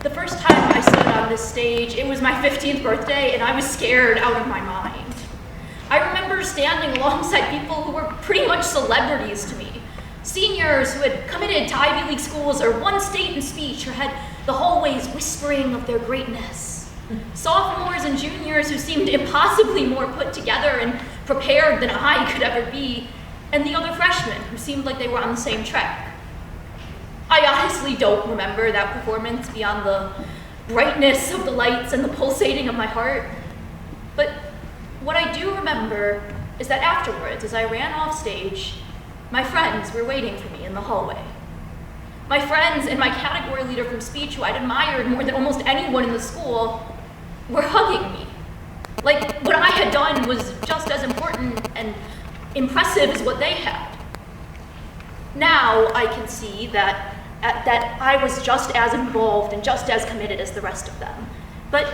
The first time I stood on this stage, it was my 15th birthday, and I was scared out of my mind. I remember standing alongside people who were pretty much celebrities to me. Seniors who had committed to Ivy League schools or won state in speech or had the hallways whispering of their greatness. Sophomores and juniors who seemed impossibly more put together and prepared than I could ever be, and the other freshmen who seemed like they were on the same track. I honestly don't remember that performance beyond the brightness of the lights and the pulsating of my heart. But what I do remember is that afterwards, as I ran off stage, my friends were waiting for me in the hallway. My friends and my category leader from speech, who I'd admired more than almost anyone in the school, were hugging me. Like what I had done was just as important and impressive as what they had. Now I can see that I was just as involved and just as committed as the rest of them. But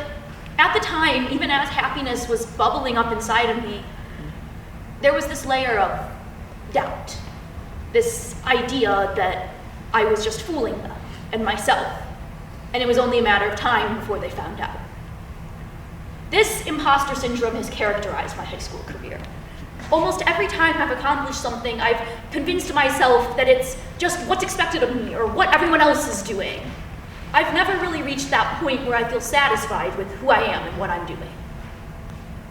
at the time, even as happiness was bubbling up inside of me, there was this layer of doubt, this idea that I was just fooling them and myself, and it was only a matter of time before they found out. This imposter syndrome has characterized my high school career. Almost every time I've accomplished something, I've convinced myself that it's just what's expected of me or what everyone else is doing. I've never really reached that point where I feel satisfied with who I am and what I'm doing.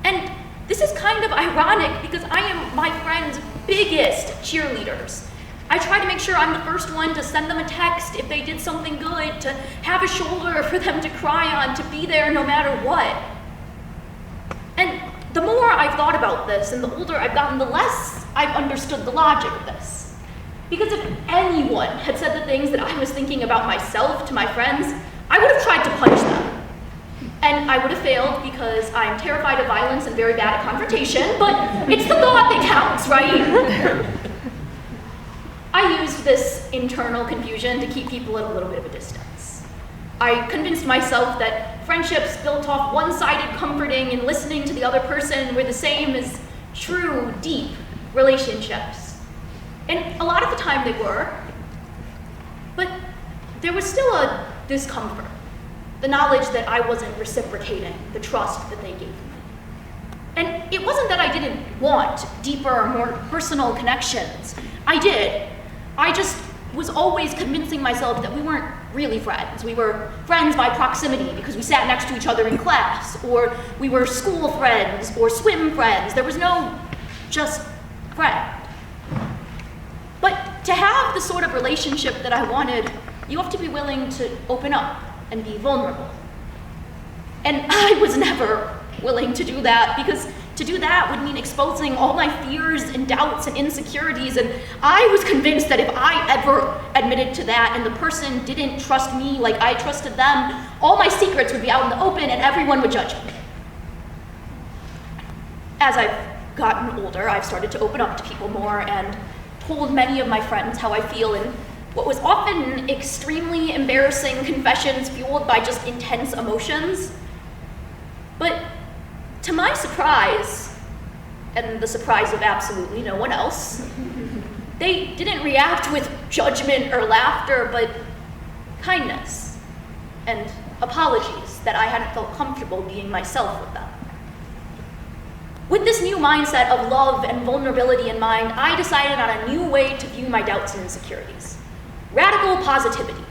And this is kind of ironic because I am my friends' biggest cheerleaders. I try to make sure I'm the first one to send them a text if they did something good, to have a shoulder for them to cry on, to be there no matter what. And the more I've thought about this and the older I've gotten, the less I've understood the logic of this. Because if anyone had said the things that I was thinking about myself to my friends, I would have tried to punch them. And I would have failed because I'm terrified of violence and very bad at confrontation, but it's the thought that counts, right? I used this internal confusion to keep people at a little bit of a distance. I convinced myself that friendships built off one-sided comforting and listening to the other person were the same as true, deep relationships. And a lot of the time they were, but there was still a discomfort. The knowledge that I wasn't reciprocating the trust that they gave me. And it wasn't that I didn't want deeper, more personal connections. I did. I just was always convincing myself that we weren't really friends. We were friends by proximity because we sat next to each other in class, or we were school friends or swim friends. There was no just friend. But to have the sort of relationship that I wanted, you have to be willing to open up and be vulnerable. And I was never willing to do that because to do that would mean exposing all my fears and doubts and insecurities, and I was convinced that if I ever admitted to that and the person didn't trust me like I trusted them, all my secrets would be out in the open and everyone would judge me. As I've gotten older, I've started to open up to people more and told many of my friends how I feel in what was often extremely embarrassing confessions fueled by just intense emotions. But to my surprise, and the surprise of absolutely no one else, they didn't react with judgment or laughter, but kindness and apologies that I hadn't felt comfortable being myself with them. With this new mindset of love and vulnerability in mind, I decided on a new way to view my doubts and insecurities. Radical positivity.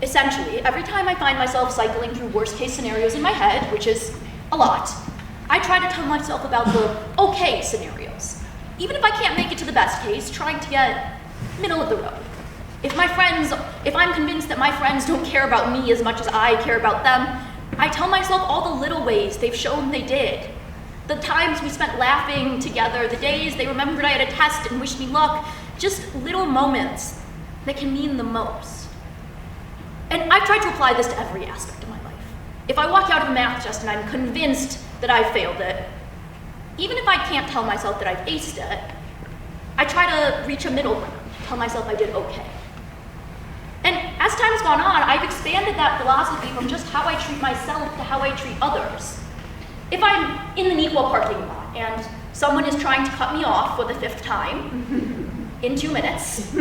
Essentially, every time I find myself cycling through worst-case scenarios in my head, which is a lot, I try to tell myself about the okay scenarios. Even if I can't make it to the best case, trying to get middle of the road. If I'm convinced that my friends don't care about me as much as I care about them, I tell myself all the little ways they've shown they did. The times we spent laughing together, the days they remembered I had a test and wished me luck, just little moments that can mean the most. And I've tried to apply this to every aspect of my life. If I walk out of a math test and I'm convinced that I failed it, even if I can't tell myself that I've aced it, I try to reach a middle ground, tell myself I did okay. And as time has gone on, I've expanded that philosophy from just how I treat myself to how I treat others. If I'm in an equal parking lot and someone is trying to cut me off for the 5th time in 2 minutes,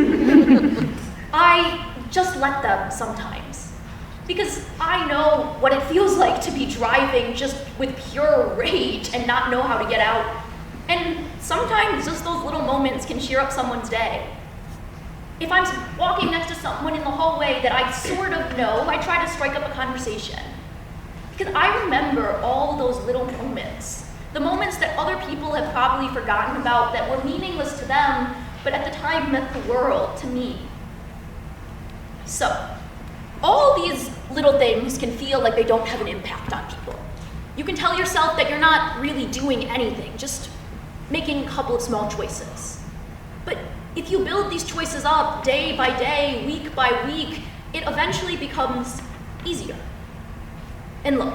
I just let them sometimes. Because I know what it feels like to be driving just with pure rage and not know how to get out. And sometimes just those little moments can cheer up someone's day. If I'm walking next to someone in the hallway that I sort of know, I try to strike up a conversation. Because I remember all those little moments. The moments that other people have probably forgotten about that were meaningless to them, but at the time meant the world to me. So, all these little things can feel like they don't have an impact on people. You can tell yourself that you're not really doing anything, just making a couple of small choices. But if you build these choices up day by day, week by week, it eventually becomes easier. And look,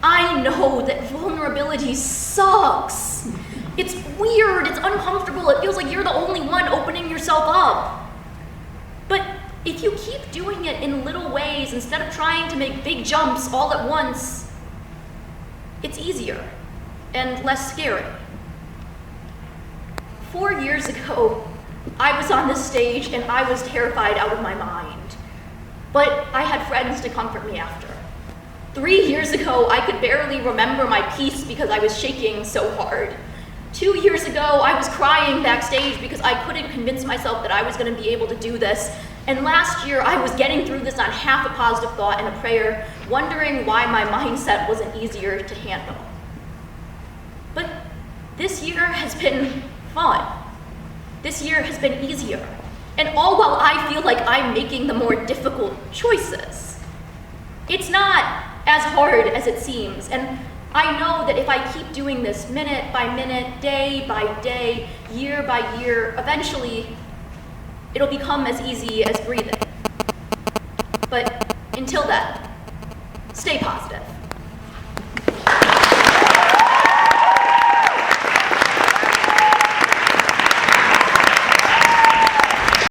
I know that vulnerability sucks. It's weird, it's uncomfortable, it feels like you're the only one opening yourself up. But if you keep doing it in little ways instead of trying to make big jumps all at once, it's easier and less scary. 4 years ago, I was on this stage and I was terrified out of my mind. But I had friends to comfort me after. 3 years ago, I could barely remember my piece because I was shaking so hard. 2 years ago, I was crying backstage because I couldn't convince myself that I was going to be able to do this. And last year, I was getting through this on half a positive thought and a prayer, wondering why my mindset wasn't easier to handle. But this year has been fun. This year has been easier. And all while I feel like I'm making the more difficult choices. It's not as hard as it seems, and I know that if I keep doing this minute by minute, day by day, year by year, eventually it'll become as easy as breathing. But until then, stay positive.